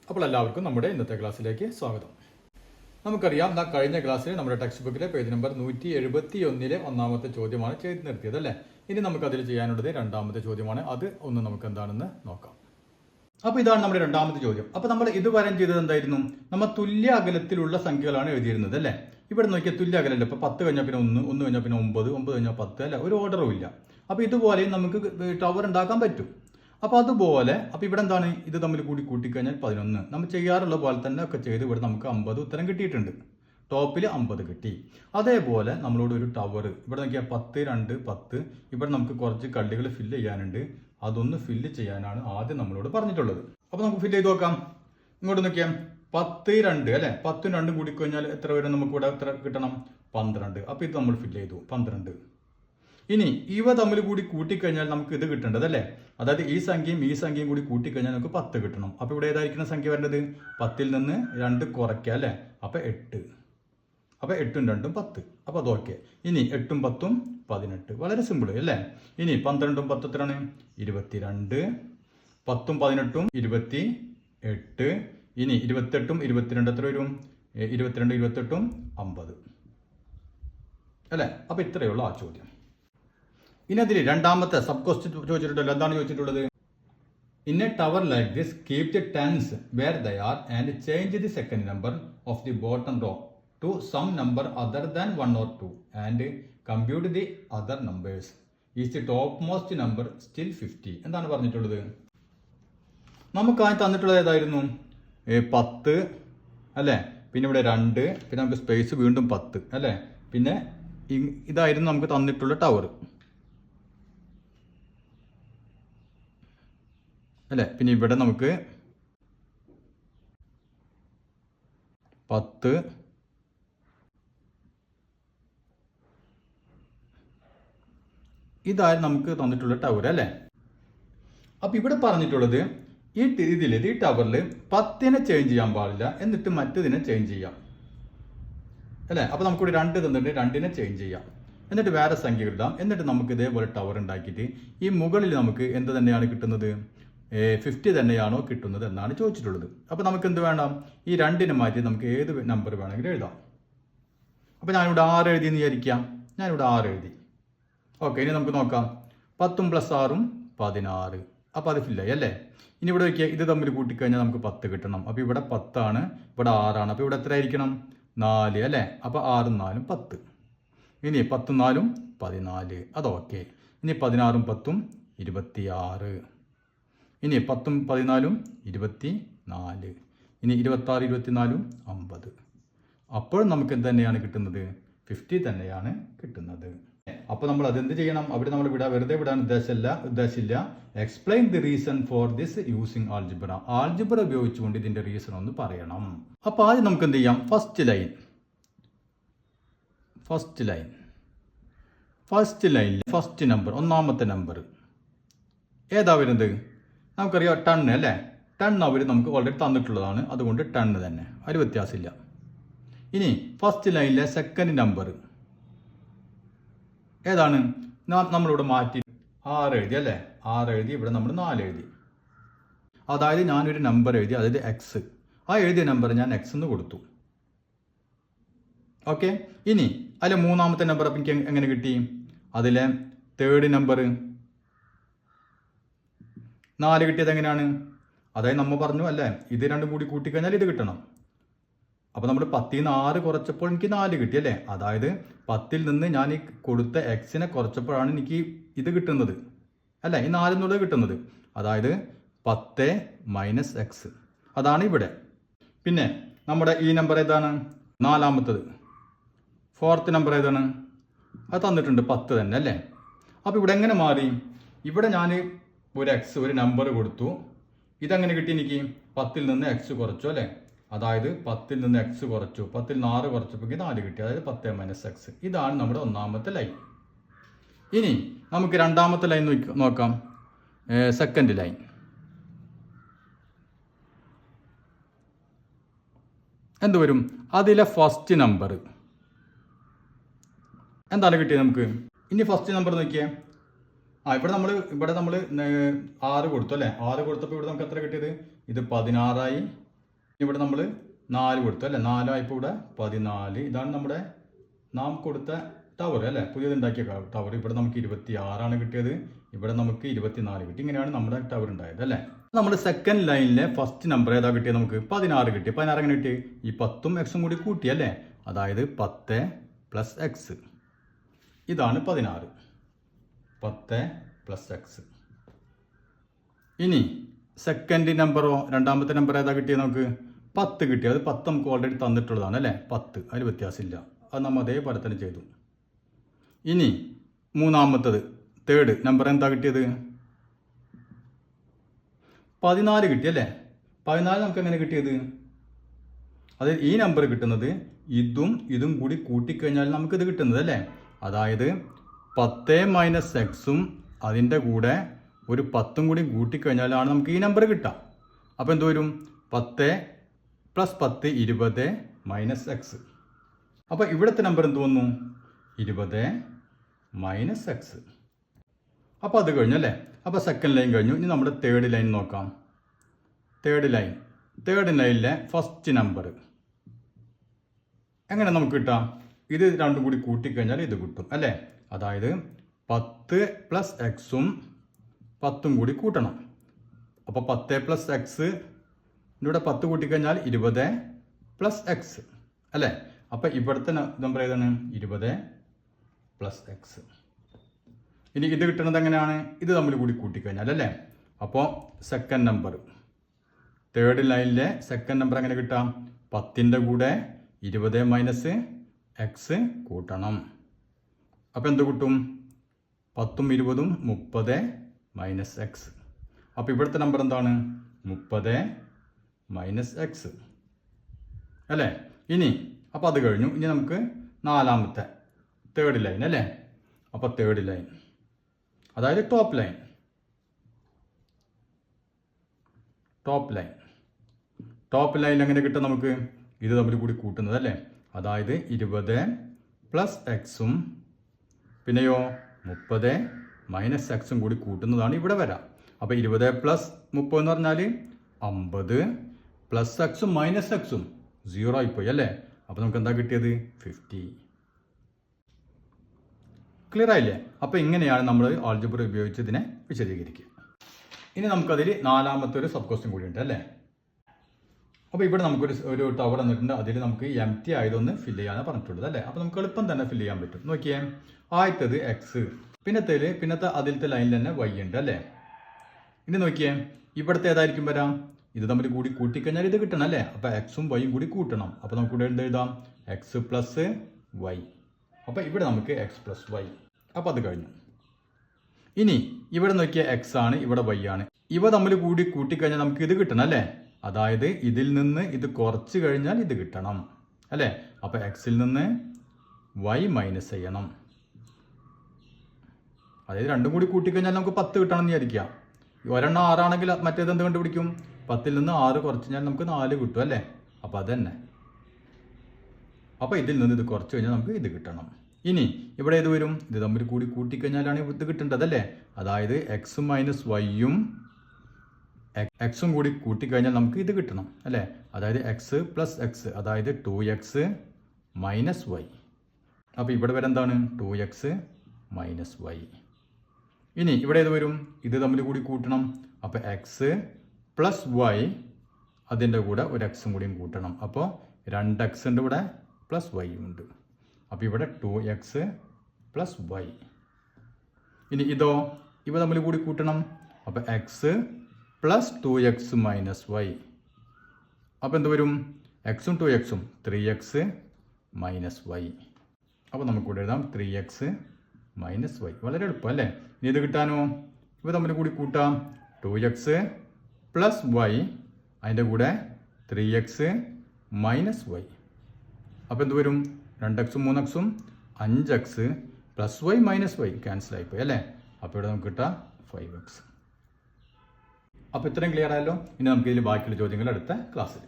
അപ്പോൾ എല്ലാവർക്കും നമ്മുടെ ഇന്നത്തെ ക്ലാസ്സിലേക്ക് സ്വാഗതം. നമുക്കറിയാം, കഴിഞ്ഞ ക്ലാസ്സിൽ നമ്മുടെ ടെക്സ്റ്റ് ബുക്കിലെ പേജ് നമ്പർ 171 ഒന്നാമത്തെ ചോദ്യമാണ് ചെയ്ത് നിർത്തിയത് അല്ലേ. ഇനി നമുക്കതിൽ ചെയ്യാനുള്ളത് രണ്ടാമത്തെ ചോദ്യമാണ്. അത് ഒന്ന് നമുക്ക് എന്താണെന്ന് നോക്കാം. അപ്പോൾ ഇതാണ് നമ്മുടെ രണ്ടാമത്തെ ചോദ്യം. അപ്പോൾ നമ്മൾ ഇതുവരെ ചെയ്തത് എന്തായിരുന്നു? നമ്മൾ തുല്യ അകലത്തിലുള്ള സംഖ്യകളാണ് എഴുതിയിരുന്നത് അല്ലേ. ഇവിടെ നോക്കിയാൽ തുല്യ അകലല്ല. ഇപ്പോൾ 10 കഴിഞ്ഞാൽ പിന്നെ 1, 1 കഴിഞ്ഞാൽ പിന്നെ 9, 9 കഴിഞ്ഞാൽ 10 അല്ലേ. ഒരു ഓർഡറും ഇല്ല. അപ്പോൾ ഇതുപോലെയും നമുക്ക് ടവർ ഉണ്ടാക്കാൻ പറ്റും. അപ്പോൾ അതുപോലെ ഇവിടെ എന്താണ്, ഇത് തമ്മിൽ കൂട്ടിക്കഴിഞ്ഞാൽ 11. നമ്മൾ ചെയ്യാറുള്ള പോലെ തന്നെ ഒക്കെ ചെയ്ത് ഇവിടെ നമുക്ക് 50 ഉത്തരം കിട്ടിയിട്ടുണ്ട്. ടോപ്പിൽ 50 കിട്ടി. അതേപോലെ നമ്മളോട് ഒരു ടവർ ഇവിടെ നോക്കിയാൽ 10, 2, 10. ഇവിടെ നമുക്ക് കുറച്ച് കള്ളികൾ ഫില്ല് ചെയ്യാനുണ്ട്. അതൊന്ന് ഫില്ല് ചെയ്യാനാണ് ആദ്യം നമ്മളോട് പറഞ്ഞിട്ടുള്ളത്. അപ്പോൾ നമുക്ക് ഫില്ല് ചെയ്ത് നോക്കാം. ഇങ്ങോട്ട് നോക്കിയാൽ 10, 2 അല്ലേ. 10ഉം 2ഉം കൂടിക്കഴിഞ്ഞാൽ എത്ര വരെ നമുക്ക് ഇവിടെ എത്ര കിട്ടണം? 12. അപ്പോൾ ഇത് നമ്മൾ ഫില്ല് ചെയ്തു 12. ഇനി ഇവ തമ്മിൽ കൂടി കൂട്ടിക്കഴിഞ്ഞാൽ നമുക്ക് ഇത് കിട്ടേണ്ടത് അല്ലേ. അതായത് ഈ സംഖ്യയും കൂടി കൂട്ടിക്കഴിഞ്ഞാൽ നമുക്ക് 10 കിട്ടണം. അപ്പോൾ ഇവിടെ ഏതായിരിക്കുന്ന സംഖ്യ വരേണ്ടത്? 10ൽ നിന്ന് 2 കുറയ്ക്കുക അല്ലേ. അപ്പോൾ 8. അപ്പോൾ 8ഉം 2ഉം 10. അപ്പോൾ അത് ഓക്കെ. ഇനി 8ഉം 10ഉം 18. വളരെ സിമ്പിൾ അല്ലേ. ഇനി 12ഉം 10 എത്രയാണ്? 22. 10ഉം 18ഉം 28. ഇനി 28ഉം 22 എത്ര വരും? 22, 28ഉം 50 അല്ലേ. അപ്പോൾ ഇത്രയുള്ള ആ ചോദ്യം. ഇനി അതിൽ രണ്ടാമത്തെ സബ് ക്വസ്റ്റ്യൻ ചോദിച്ചിട്ടുണ്ടല്ലോ. എന്താണ് ചോദിച്ചിട്ടുള്ളത്? In a tower like this keep the tens where they are and change the second number of the bottom row to some number other than 1 or 2 and compute the other numbers. Is the top most number still 50? എന്താണ് പറഞ്ഞിട്ടുള്ളത്? നമുക്കായി തന്നിട്ടുള്ളത് ഏതായിരുന്നു? 10 അല്ലേ. പിന്നെ ഇവിടെ 2, പിന്നെ നമുക്ക് സ്പേസ് വീണ്ടും 10 അല്ലേ. പിന്നെ ഇതായിരുന്നു നമുക്ക് തന്നിട്ടുള്ള ടവർ അല്ലേ. പിന്നെ ഇവിടെ നമുക്ക് 10, ഇതായിരുന്നു നമുക്ക് തന്നിട്ടുള്ള ടവർ അല്ലേ. അപ്പം ഇവിടെ പറഞ്ഞിട്ടുള്ളത് ഈ ടവറിൽ 10നെ ചേഞ്ച് ചെയ്യാൻ പാടില്ല, എന്നിട്ട് മറ്റതിനെ ചേഞ്ച് ചെയ്യാം അല്ലേ. അപ്പോൾ നമുക്കിവിടെ 2 തന്നിട്ട് 2നെ ചേഞ്ച് ചെയ്യാം, എന്നിട്ട് വേറെ സംഖ്യ ഇടാം. എന്നിട്ട് നമുക്ക് ഇതേപോലെ ടവർ ഉണ്ടാക്കിയിട്ട് ഈ മുകളിൽ നമുക്ക് എന്ത് തന്നെയാണ് കിട്ടുന്നത്? 50 തന്നെയാണോ കിട്ടുന്നത് എന്നാണ് ചോദിച്ചിട്ടുള്ളത്. അപ്പോൾ നമുക്ക് എന്ത് വേണം? ഈ 2നെ മാറ്റി നമുക്ക് ഏത് നമ്പർ വേണമെങ്കിലും എഴുതാം. അപ്പോൾ ഞാനിവിടെ 6 എഴുതി എന്ന് വിചാരിക്കാം. ഞാനിവിടെ 6 എഴുതി. ഓക്കെ. ഇനി നമുക്ക് നോക്കാം. 10ഉം + 6ഉം 16. അപ്പോൾ അത് ഫില്ലായി അല്ലേ. ഇനി ഇവിടെ വയ്ക്കുക. ഇത് തമ്മിൽ കൂട്ടിക്കഴിഞ്ഞാൽ നമുക്ക് 10 കിട്ടണം. അപ്പോൾ ഇവിടെ 10 ആണ്, ഇവിടെ 6 ആണ്. അപ്പോൾ ഇവിടെ എത്ര ആയിരിക്കണം? 4 അല്ലേ. അപ്പോൾ 6ഉം 4ഉം 10. ഇനി 10ഉം 4ഉം 14. അത് ഓക്കെ. ഇനി 16ഉം 10ഉം 26. ഇനി 10ഉം 14ഉം 24. ഇനി 26, 24ഉം 50. അപ്പോൾ നമുക്ക് എന്ത് തന്നെയാണ് കിട്ടുന്നത്? 50 തന്നെയാണ് കിട്ടുന്നത്. അപ്പോൾ നമ്മൾ അതെന്ത് ചെയ്യണം? അവിടെ നമ്മൾ വെറുതെ വിടാൻ ഉദ്ദേശമില്ല. Explain the reason for this using algebra. Algebra ഉപയോഗിച്ചുകൊണ്ട് ഇതിന്റെ റീസൺ ഒന്ന് പറയണം. അപ്പോൾ ആദ്യം നമുക്ക് എന്ത് ചെയ്യാം? ഫസ്റ്റ് ലൈനിൽ ഫസ്റ്റ് നമ്പർ, ഒന്നാമത്തെ നമ്പർ ഏതാ വരുന്നത്? നമുക്കറിയാം 10 അല്ലേ. 10 അവർ നമുക്ക് ഓൾറെഡി തന്നിട്ടുള്ളതാണ്, അതുകൊണ്ട് 10 തന്നെ, അതിൽ വ്യത്യാസമില്ല. ഇനി ഫസ്റ്റ് ലൈനിലെ സെക്കൻഡ് നമ്പർ ഏതാണ്? നമ്മളിവിടെ മാറ്റി 6 എഴുതി അല്ലേ. 6 എഴുതി, ഇവിടെ നമ്മൾ 4 എഴുതി. അതായത് ഞാനൊരു നമ്പർ എഴുതി, അതായത് എക്സ്. ആ എഴുതിയ നമ്പർ ഞാൻ എക്സ് എന്ന് കൊടുത്തു. ഓക്കെ. ഇനി അതിലെ മൂന്നാമത്തെ നമ്പർ അപ്പം എനിക്ക് എങ്ങനെ കിട്ടി? അതിലെ തേർഡ് നമ്പർ 4 കിട്ടിയത് എങ്ങനെയാണ്? അതായത് നമ്മൾ പറഞ്ഞു അല്ലേ, ഇത് രണ്ടും കൂടി കൂട്ടിക്കഴിഞ്ഞാൽ ഇത് കിട്ടണം. അപ്പോൾ നമ്മൾ 10ൽ നിന്ന് 6 കുറച്ചപ്പോൾ എനിക്ക് 4 കിട്ടി അല്ലേ. അതായത് 10ൽ നിന്ന് ഞാൻ ഈ കൊടുത്ത എക്സിനെ കുറച്ചപ്പോഴാണ് എനിക്ക് ഇത് കിട്ടുന്നത് അല്ലേ, ഈ 4 എന്നുള്ളത് കിട്ടുന്നത്. അതായത് 10 - x, അതാണ് ഇവിടെ. പിന്നെ നമ്മുടെ ഈ നമ്പർ ഏതാണ്? നാലാമത്തത്, ഫോർത്ത് നമ്പർ ഏതാണ്? അത് തന്നിട്ടുണ്ട് 10 തന്നെ അല്ലേ. അപ്പോൾ ഇവിടെ എങ്ങനെ മാറി? ഇവിടെ ഞാൻ ഒരു നമ്പർ കൊടുത്തു. ഇതെങ്ങനെ കിട്ടി എനിക്ക്? 10ൽ നിന്ന് x കുറച്ചു അല്ലേ. അതായത് 10ൽ നിന്ന് x കുറച്ചു, 10ൽ നിന്ന് 6 കുറച്ചപ്പോൾ 4 കിട്ടി. അതായത് 10 - x. ഇതാണ് നമ്മുടെ ഒന്നാമത്തെ ലൈൻ. ഇനി നമുക്ക് രണ്ടാമത്തെ ലൈൻ നോക്കാം. സെക്കൻഡ് ലൈൻ എന്ത് വരും? അതിലെ ഫസ്റ്റ് നമ്പർ എന്താണ് കിട്ടിയത് നമുക്ക്? ഇനി ഫസ്റ്റ് നമ്പർ നോക്കിയേ. ഇവിടെ നമ്മൾ 6 കൊടുത്തു അല്ലേ. 6 കൊടുത്തപ്പോൾ ഇവിടെ നമുക്ക് എത്ര കിട്ടിയത്? ഇത് 16 ആയി, ഇവിടെ നമ്മൾ 4 കൊടുത്തു അല്ലേ, 4 ആയപ്പോൾ ഇവിടെ 14. ഇതാണ് നമ്മുടെ നാം കൊടുത്ത ടവർ അല്ലേ, പുതിയത് ഉണ്ടാക്കിയ ടവർ. ഇവിടെ നമുക്ക് 26 കിട്ടിയത്, ഇവിടെ നമുക്ക് 24 കിട്ടി. ഇങ്ങനെയാണ് നമ്മുടെ ടവർ ഉണ്ടായത് അല്ലേ. നമ്മുടെ സെക്കൻഡ് ലൈനിലെ ഫസ്റ്റ് നമ്പർ ഏതാ കിട്ടിയത്? നമുക്ക് 16 കിട്ടി. 16 എങ്ങനെ കിട്ടി? ഈ 10ഉം എക്സും കൂടി കൂട്ടി അല്ലേ, അതായത് 10 പ്ലസ് എക്സ്. ഇതാണ് 16, 10 പ്ലസ് എക്സ്. ഇനി സെക്കൻഡ് നമ്പറോ, രണ്ടാമത്തെ നമ്പർ ഏതാ കിട്ടിയത്? നമുക്ക് 10 കിട്ടി. അത് 10 നമുക്ക് ഓൾറെഡി തന്നിട്ടുള്ളതാണ് അല്ലേ, 10, അതിൽ വ്യത്യാസമില്ല. അത് നമ്മൾ അതേപോലെ തന്നെ ചെയ്തു. ഇനി മൂന്നാമത്തത് തേർഡ് നമ്പർ എന്താ കിട്ടിയത്? 14 കിട്ടി അല്ലേ. 14 നമുക്ക് എങ്ങനെ കിട്ടിയത്? അത് ഈ നമ്പർ കിട്ടുന്നത് ഇതും കൂടി കൂട്ടിക്കഴിഞ്ഞാൽ നമുക്കിത് കിട്ടുന്നത് അല്ലേ. അതായത് 10 മൈനസ് എക്സും അതിൻ്റെ കൂടെ ഒരു 10ഉം കൂടി കൂട്ടിക്കഴിഞ്ഞാലാണ് നമുക്ക് ഈ നമ്പർ കിട്ടുക. അപ്പോൾ എന്ത് വരും? 10 പ്ലസ് 10 20 മൈനസ് എക്സ്. അപ്പോൾ ഇവിടുത്തെ നമ്പർ എന്ത് വന്നു? 20 മൈനസ് എക്സ്. അപ്പോൾ അത് കഴിഞ്ഞു അല്ലേ. അപ്പോൾ സെക്കൻഡ് ലൈൻ കഴിഞ്ഞു. ഇനി നമ്മുടെ തേർഡ് ലൈൻ നോക്കാം. തേർഡ് ലൈനിലെ ഫസ്റ്റ് നമ്പർ എങ്ങനെ നമുക്ക് കിട്ടാം? ഇത് രണ്ടും കൂടി കൂട്ടിക്കഴിഞ്ഞാൽ ഇത് കിട്ടും അല്ലേ. അതായത് 10 പ്ലസ് എക്സും 10ഉം കൂടി കൂട്ടണം. അപ്പോൾ 10 പ്ലസ് എക്സ്, ഇവിടെ 10 കൂട്ടിക്കഴിഞ്ഞാൽ 20 പ്ലസ് എക്സ് അല്ലേ. അപ്പോൾ ഇവിടുത്തെ നമ്പർ ഏതാണ്? 20 പ്ലസ് എക്സ്. ഇനി ഇത് കിട്ടുന്നത് എങ്ങനെയാണ്? ഇത് തമ്മിൽ കൂടി കൂട്ടിക്കഴിഞ്ഞാൽ അല്ലേ. അപ്പോൾ സെക്കൻഡ് നമ്പർ, തേർഡ് ലൈനിലെ സെക്കൻഡ് നമ്പർ എങ്ങനെ കിട്ടാം? 10ൻ്റെ കൂടെ 20 മൈനസ് എക്സ് കൂട്ടണം. അപ്പോൾ എന്ത് കിട്ടും? 10ഉം 20ഉം 30 മൈനസ് എക്സ്. അപ്പോൾ ഇവിടുത്തെ നമ്പർ എന്താണ്? 30 മൈനസ് എക്സ് അല്ലേ. ഇനി അപ്പോൾ അത് കഴിഞ്ഞു. ഇനി നമുക്ക് നാലാമത്തെ തേർഡ് ലൈൻ അല്ലേ. അപ്പോൾ തേർഡ് ലൈൻ അതായത് ടോപ്പ് ലൈൻ എങ്ങനെ കിട്ടും നമുക്ക്? ഇത് തമ്മിൽ കൂടി കൂട്ടുന്നത് അല്ലേ. അതായത് 20 പ്ലസ് എക്സും പിന്നെയോ 30 മൈനസ് എക്സും കൂടി കൂട്ടുന്നതാണ് ഇവിടെ വരാം. അപ്പോൾ 20 പ്ലസ് 30 എന്ന് പറഞ്ഞാൽ 50 പ്ലസ് എക്സും മൈനസ് എക്സും 0 ആയിപ്പോയി അല്ലേ. അപ്പോൾ നമുക്ക് എന്താ കിട്ടിയത്? 50. ക്ലിയർ ആയില്ലേ? അപ്പോൾ ഇങ്ങനെയാണ് നമ്മൾ ആൾജിബ്ര ഉപയോഗിച്ച് ഇതിനെ വിശദീകരിക്കുക. ഇനി നമുക്കതിൽ നാലാമത്തെ ഒരു സബ് ക്വസ്റ്റ്യൻ കൂടി ഉണ്ട് അല്ലേ. അപ്പോൾ ഇവിടെ നമുക്കൊരു ടവർ തന്നിട്ടുണ്ട്. അതിൽ നമുക്ക് എം ടി ആയതൊന്ന് ഫില്ല് ചെയ്യാനാണ് പറഞ്ഞിട്ടുള്ളത് അല്ലേ. അപ്പോൾ നമുക്ക് എളുപ്പം തന്നെ ഫില്ല് ചെയ്യാൻ പറ്റും. നോക്കിയേ, ആദ്യത്തേത് എക്സ്, പിന്നത്തെ അതിലത്തെ ലൈനിൽ തന്നെ വൈ ഉണ്ട് അല്ലേ. ഇനി നോക്കിയേ, ഇവിടുത്തെ ഏതായിരിക്കും വരാം? ഇത് തമ്മിൽ കൂടി കൂട്ടിക്കഴിഞ്ഞാൽ ഇത് കിട്ടണം അല്ലേ. അപ്പോൾ എക്സും വൈയും കൂടി കൂട്ടണം. അപ്പോൾ നമുക്ക് ഇവിടെ എന്ത് എഴുതാം? X plus Y. അപ്പോൾ ഇവിടെ നമുക്ക് എക്സ് പ്ലസ് വൈ. അപ്പോൾ അത് കഴിഞ്ഞു. ഇനി ഇവിടെ നോക്കിയാൽ എക്സ് ആണ്, ഇവിടെ വൈ ആണ്. ഇവ തമ്മിൽ കൂടി കൂട്ടിക്കഴിഞ്ഞാൽ നമുക്ക് ഇത് കിട്ടണം അല്ലേ. അതായത് ഇതിൽ നിന്ന് ഇത് കുറച്ച് കഴിഞ്ഞാൽ ഇത് കിട്ടണം അല്ലേ. അപ്പോൾ എക്സിൽ നിന്ന് വൈ മൈനസ് ചെയ്യണം. അതായത് രണ്ടും കൂടി കൂട്ടിക്കഴിഞ്ഞാൽ നമുക്ക് 10 കിട്ടണം എന്ന് വിചാരിക്കുക. ഒരെണ്ണം 6 ആണെങ്കിൽ മറ്റേത് എന്ത് കണ്ടുപിടിക്കും? 10ൽ നിന്ന് 6 കുറച്ച് കഴിഞ്ഞാൽ നമുക്ക് 4 കിട്ടും അല്ലേ. അപ്പോൾ അതന്നെ. അപ്പോൾ ഇതിൽ നിന്ന് ഇത് കുറച്ച് കഴിഞ്ഞാൽ നമുക്ക് ഇത് കിട്ടണം. ഇനി ഇവിടെ ഏത് വരും? ഇത് തമ്മിൽ കൂടി കൂട്ടിക്കഴിഞ്ഞാലാണ് ഇത് കിട്ടേണ്ടത് അല്ലേ. അതായത് എക്സും മൈനസ് വൈയും എക്സും കൂടി കൂട്ടിക്കഴിഞ്ഞാൽ നമുക്ക് ഇത് കിട്ടണം അല്ലേ. അതായത് എക്സ് പ്ലസ് എക്സ്, അതായത് 2x മൈനസ് വൈ. അപ്പോൾ ഇവിടെ വരെ എന്താണ്? 2x minus Y. ഇനി ഇവിടെ ഏത് വരും? ഇത് തമ്മിൽ കൂടി കൂട്ടണം. അപ്പോൾ എക്സ് പ്ലസ് വൈ, അതിൻ്റെ കൂടെ ഒരു എക്സും കൂടിയും കൂട്ടണം. അപ്പോൾ 2x ഉണ്ട് ഇവിടെ, പ്ലസ് വൈ ഉണ്ട്. അപ്പോൾ ഇവിടെ 2x പ്ലസ് വൈ. ഇനി ഇതോ, ഇവ തമ്മിൽ കൂടി കൂട്ടണം. അപ്പോൾ X plus 2x minus Y. അപ്പോൾ എന്ത് വരും? എക്സും 2xും 3x മൈനസ് വൈ. അപ്പോൾ നമുക്കിവിടെ എഴുതാം 3x മൈനസ് വൈ. വളരെ എളുപ്പം അല്ലേ. ഇനി ഇത് കിട്ടാനോ, ഇവ തമ്മിൽ കൂടി കൂട്ടാം. 2x പ്ലസ് വൈ, അതിൻ്റെ കൂടെ 3x മൈനസ് വൈ. അപ്പോൾ എന്ത് വരും? 2xും 3xും 5x plus Y minus Y cancel ആയിപ്പോയി അല്ലേ. അപ്പോൾ ഇവിടെ നമുക്ക് കിട്ടാം 5x. അപ്പോൾ ഇത്രയും ക്ലിയർ ആയല്ലോ. ഇനി നമുക്ക് ഇതിൽ ബാക്കിയുള്ള ചോദ്യങ്ങൾ അടുത്ത ക്ലാസ്സിൽ